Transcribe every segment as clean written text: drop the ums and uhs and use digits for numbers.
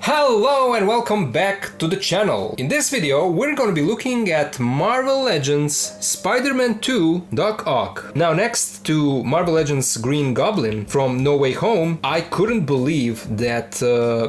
Hello and welcome back to the channel. In this video we're going to be looking at Marvel Legends Spider-Man 2 Doc Ock. Now, next to Marvel Legends Green Goblin from No Way Home, I couldn't believe that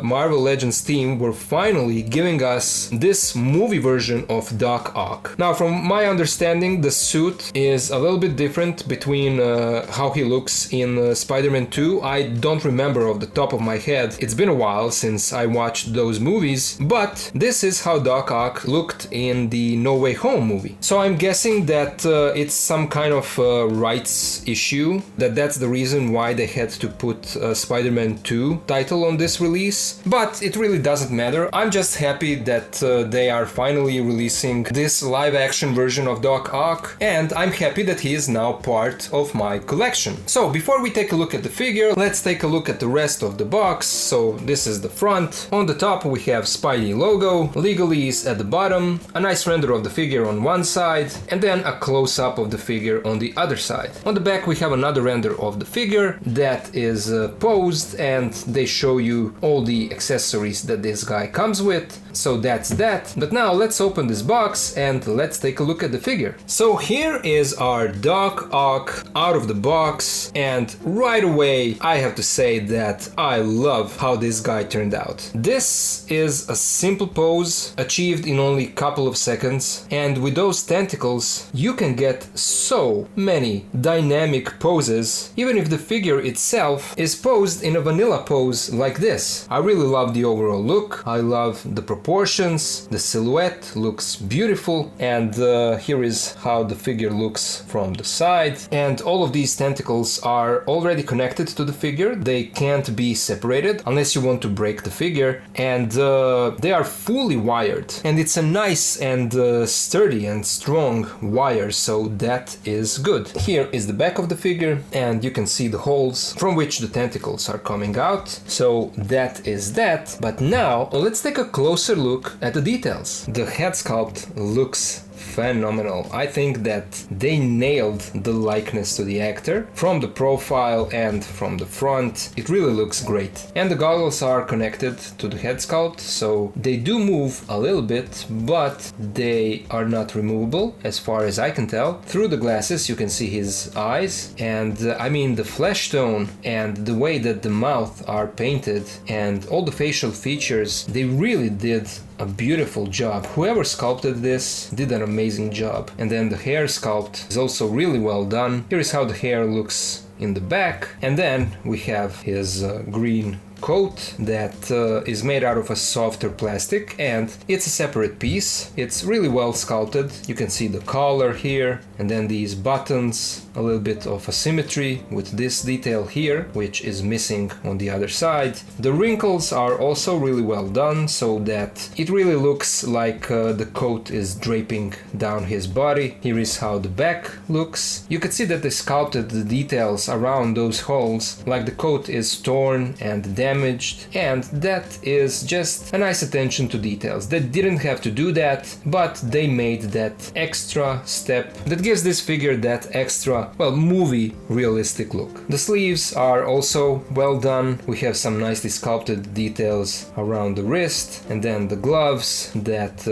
Marvel Legends team were finally giving us this movie version of Doc Ock. Now, from my understanding, the suit is a little bit different between how he looks in Spider-Man 2. I don't remember off the top of my head. It's been a while since I watched those movies, but this is how Doc Ock looked in the No Way Home movie. So I'm guessing that it's some kind of rights issue, that's the reason why they had to put Spider-Man 2 title on this release, but it really doesn't matter. I'm just happy that they are finally releasing this live-action version of Doc Ock, and I'm happy that he is now part of my collection. So before we take a look at the figure, let's take a look at the rest of the box. So this is the front. On the top we have Spidey logo, legalese at the bottom, a nice render of the figure on one side, and then a close-up of the figure on the other side. On the back we have another render of the figure that is posed, and they show you all the accessories that this guy comes with. So that's that. But now let's open this box and let's take a look at the figure. So here is our Doc Ock out of the box, and right away I have to say that I love how this guy turned out. This is a simple pose achieved in only a couple of seconds, and with those tentacles you can get so many dynamic poses, even if the figure itself is posed in a vanilla pose like this. I really love the overall look. I love the proportions. The silhouette looks beautiful, and here is how the figure looks from the side. And all of these tentacles are already connected to the figure. They can't be separated unless you want to break the figure, and they are fully wired, and it's a nice and sturdy and strong wire, so that is good. Here is the back of the figure, and you can see the holes from which the tentacles are coming out, so that is that. But now let's take a closer look at the details. The head sculpt looks phenomenal. I think that they nailed the likeness to the actor from the profile and from the front. It really looks great. And the goggles are connected to the head sculpt, so they do move a little bit, but they are not removable as far as I can tell. Through the glasses you can see his eyes, and I mean the flesh tone and the way that the mouth are painted and all the facial features, they really did a beautiful job. Whoever sculpted this did an amazing job. And then the hair sculpt is also really well done. Here is how the hair looks in the back, and then we have his green coat that is made out of a softer plastic, and it's a separate piece. It's really well sculpted. You can see the collar here, and then these buttons, a little bit of asymmetry with this detail here, which is missing on the other side. The wrinkles are also really well done, so that it really looks like the coat is draping down his body. Here is how the back looks. You can see that they sculpted the details around those holes, like the coat is torn and damaged, and that is just a nice attention to details. They didn't have to do that, but they made that extra step that gives this figure that extra, well, movie realistic look. The sleeves are also well done. We have some nicely sculpted details around the wrist, and then the gloves that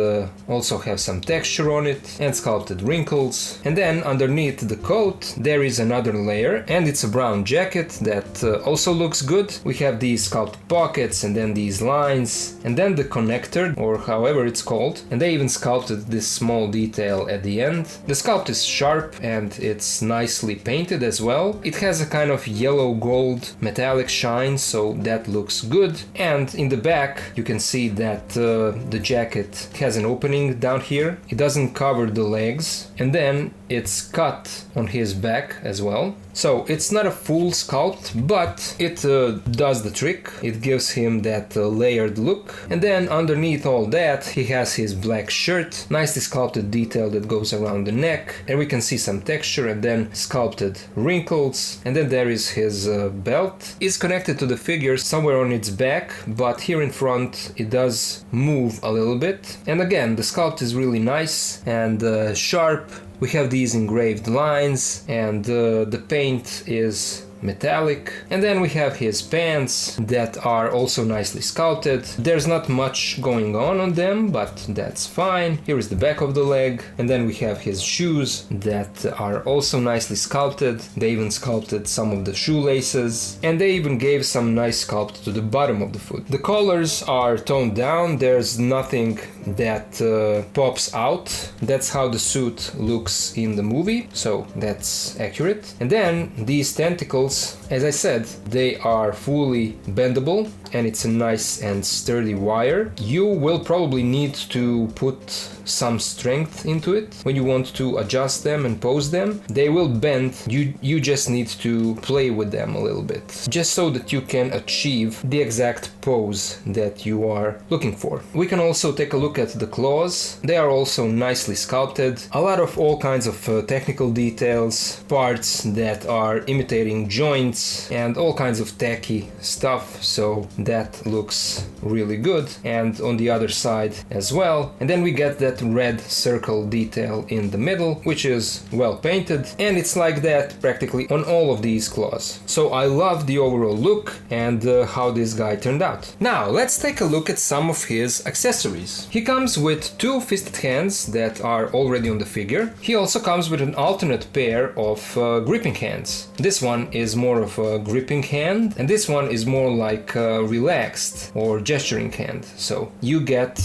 also have some texture on it and sculpted wrinkles. And then underneath the coat there is another layer, and it's a brown jacket that also looks good. We have these sculpted pockets, and then these lines, and then the connector, or however it's called, and they even sculpted this small detail at the end. The sculpt is sharp and it's nicely painted as well. It has a kind of yellow gold metallic shine, so that looks good. And in the back you can see that the jacket has an opening down here. It doesn't cover the legs, and then it's cut on his back as well. So it's not a full sculpt, but it does the trick. It gives him that layered look. And then underneath all that he has his black shirt, nicely sculpted detail that goes around the neck, and we can see some texture and then sculpted wrinkles. And then there is his belt. It's connected to the figure somewhere on its back, but here in front it does move a little bit. And again, the sculpt is really nice and sharp. We have these engraved lines, and the paint is metallic. And then we have his pants that are also nicely sculpted. There's not much going on them, but that's fine. Here is the back of the leg. And then we have his shoes that are also nicely sculpted. They even sculpted some of the shoelaces, and they even gave some nice sculpt to the bottom of the foot. The colors are toned down. There's nothing that pops out. That's how the suit looks in the movie, so that's accurate. And then these tentacles, as I said, they are fully bendable, and it's a nice and sturdy wire. You will probably need to put some strength into it when you want to adjust them and pose them. They will bend. You just need to play with them a little bit, just so that you can achieve the exact pose that you are looking for. We can also take a look at the claws. They are also nicely sculpted. A lot of all kinds of technical details, parts that are imitating joints, and all kinds of tacky stuff, so that looks really good. And on the other side as well. And then we get that red circle detail in the middle, which is well painted, and it's like that practically on all of these claws. So I love the overall look and how this guy turned out. Now let's take a look at some of his accessories. He comes with two fisted hands that are already on the figure. He also comes with an alternate pair of gripping hands. This one is more of a gripping hand, and this one is more like a relaxed or gesturing hand. So you get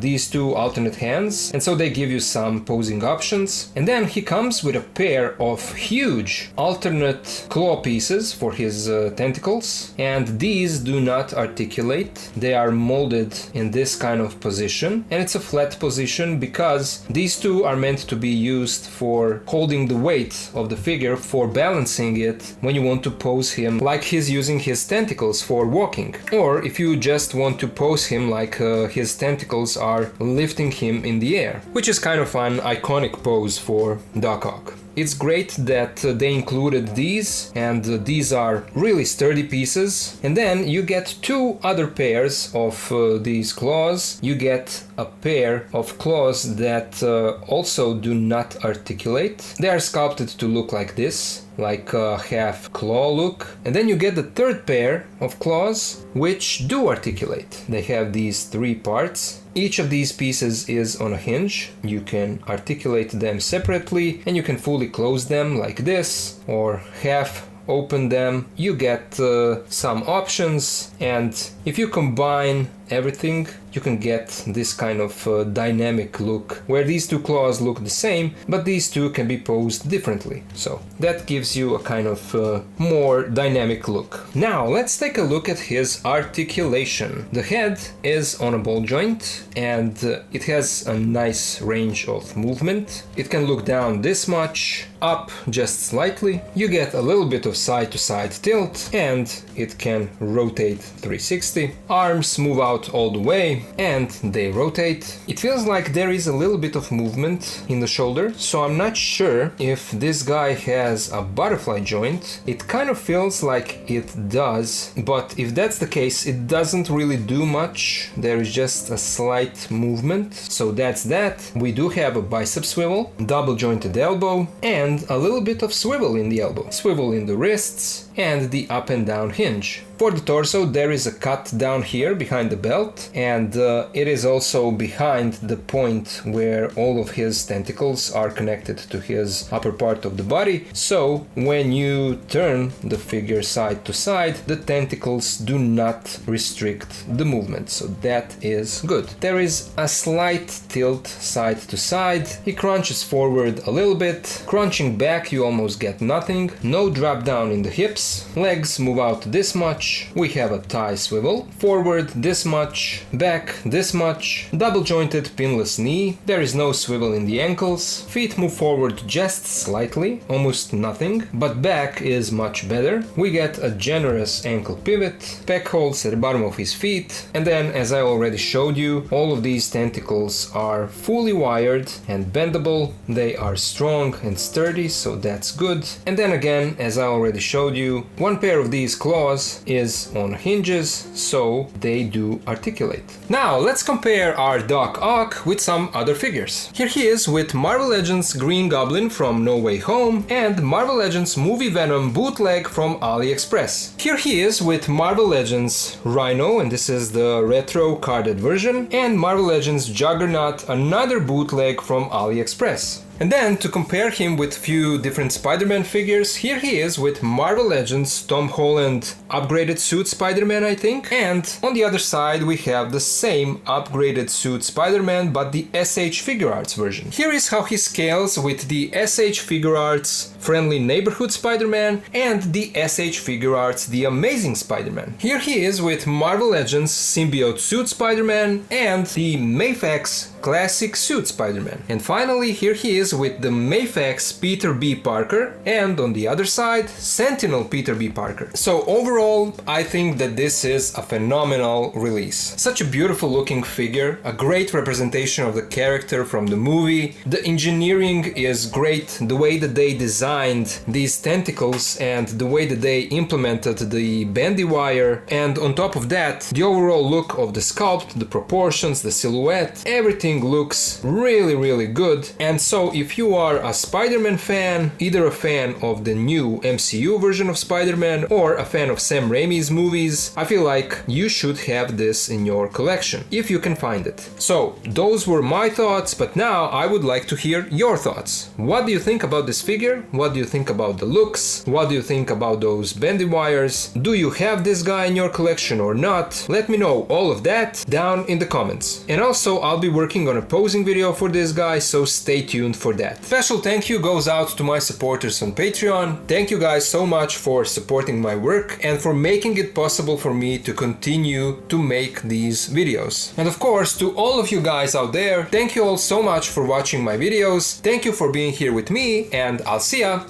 these two alternate hands, and so they give you some posing options. And then he comes with a pair of huge alternate claw pieces for his tentacles, and these do not articulate. They are molded in this kind of position, and it's a flat position because these two are meant to be used for holding the weight of the figure, for balancing it when you want to pose him like he's using his tentacles for walking, or if you just want to pose him like his tentacles are lifting him in the air, which is kind of an iconic pose for Doc Ock. It's great that they included these, and these are really sturdy pieces. And then you get two other pairs of these claws. You get a pair of claws that also do not articulate. They are sculpted to look like this, like a half claw look. And then you get the third pair of claws which do articulate. They have these three parts. Each of these pieces is on a hinge. You can articulate them separately, and you can fully close them like this, or half open them. You get some options, and if you combine everything, you can get this kind of dynamic look where these two claws look the same, but these two can be posed differently. So that gives you a kind of more dynamic look. Now let's take a look at his articulation. The head is on a ball joint, and it has a nice range of movement. It can look down this much, up just slightly. You get a little bit of side to side tilt, and it can rotate 360. Arms move out all the way, and they rotate. It feels like there is a little bit of movement in the shoulder, so I'm not sure if this guy has a butterfly joint. It kind of feels like it does, but if that's the case, it doesn't really do much. There is just a slight movement, so that's that. We do have a bicep swivel, double jointed elbow, and a little bit of swivel in the elbow, swivel in the wrists, and the up and down hinge. For the torso, there is a cut down here behind the belt, and it is also behind the point where all of his tentacles are connected to his upper part of the body. So when you turn the figure side to side, the tentacles do not restrict the movement, so that is good. There is a slight tilt side to side. He crunches forward a little bit. Crunching back, you almost get nothing. No drop down in the hips. Legs move out this much. We have a thigh swivel. Forward this much. Back this much. Double jointed pinless knee. There is no swivel in the ankles. Feet move forward just slightly, almost nothing, but back is much better. We get a generous ankle pivot. Pec holds at the bottom of his feet. And then, as I already showed you, all of these tentacles are fully wired and bendable. They are strong and sturdy, so that's good. And then again, as I already showed you, one pair of these claws is is on hinges, so they do articulate. Now let's compare our Doc Ock with some other figures. Here he is with Marvel Legends Green Goblin from No Way Home and Marvel Legends Movie Venom bootleg from AliExpress. Here he is with Marvel Legends Rhino, and this is the retro carded version, and Marvel Legends Juggernaut, another bootleg from AliExpress. And then, to compare him with few different Spider-Man figures, here he is with Marvel Legends Tom Holland upgraded suit Spider-Man, I think. And on the other side we have the same upgraded suit Spider-Man, but the SH Figure Arts version. Here is how he scales with the SH Figure Arts Friendly Neighborhood Spider-Man and the SH Figure Arts The Amazing Spider-Man. Here he is with Marvel Legends Symbiote Suit Spider-Man and the Mafex Classic Suit Spider-Man. And finally, here he is with the Mafex Peter B. Parker and on the other side, Sentinel Peter B. Parker. So overall, I think that this is a phenomenal release. Such a beautiful looking figure, a great representation of the character from the movie. The engineering is great, the way that they designed these tentacles and the way that they implemented the bandy wire, and on top of that, the overall look of the sculpt, the proportions, the silhouette, everything looks really good. And so if you are a Spider-Man fan, either a fan of the new MCU version of Spider-Man or a fan of Sam Raimi's movies, I feel like you should have this in your collection, if you can find it. So those were my thoughts, but now I would like to hear your thoughts. What do you think about this figure? What do you think about the looks? What do you think about those bendy wires? Do you have this guy in your collection or not? Let me know all of that down in the comments. And also I'll be working on a posing video for this guy, so stay tuned for that. Special thank you goes out to my supporters on Patreon. Thank you guys so much for supporting my work and for making it possible for me to continue to make these videos. And of course, to all of you guys out there, thank you all so much for watching my videos. Thank you for being here with me, and I'll see ya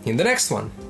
in the next one.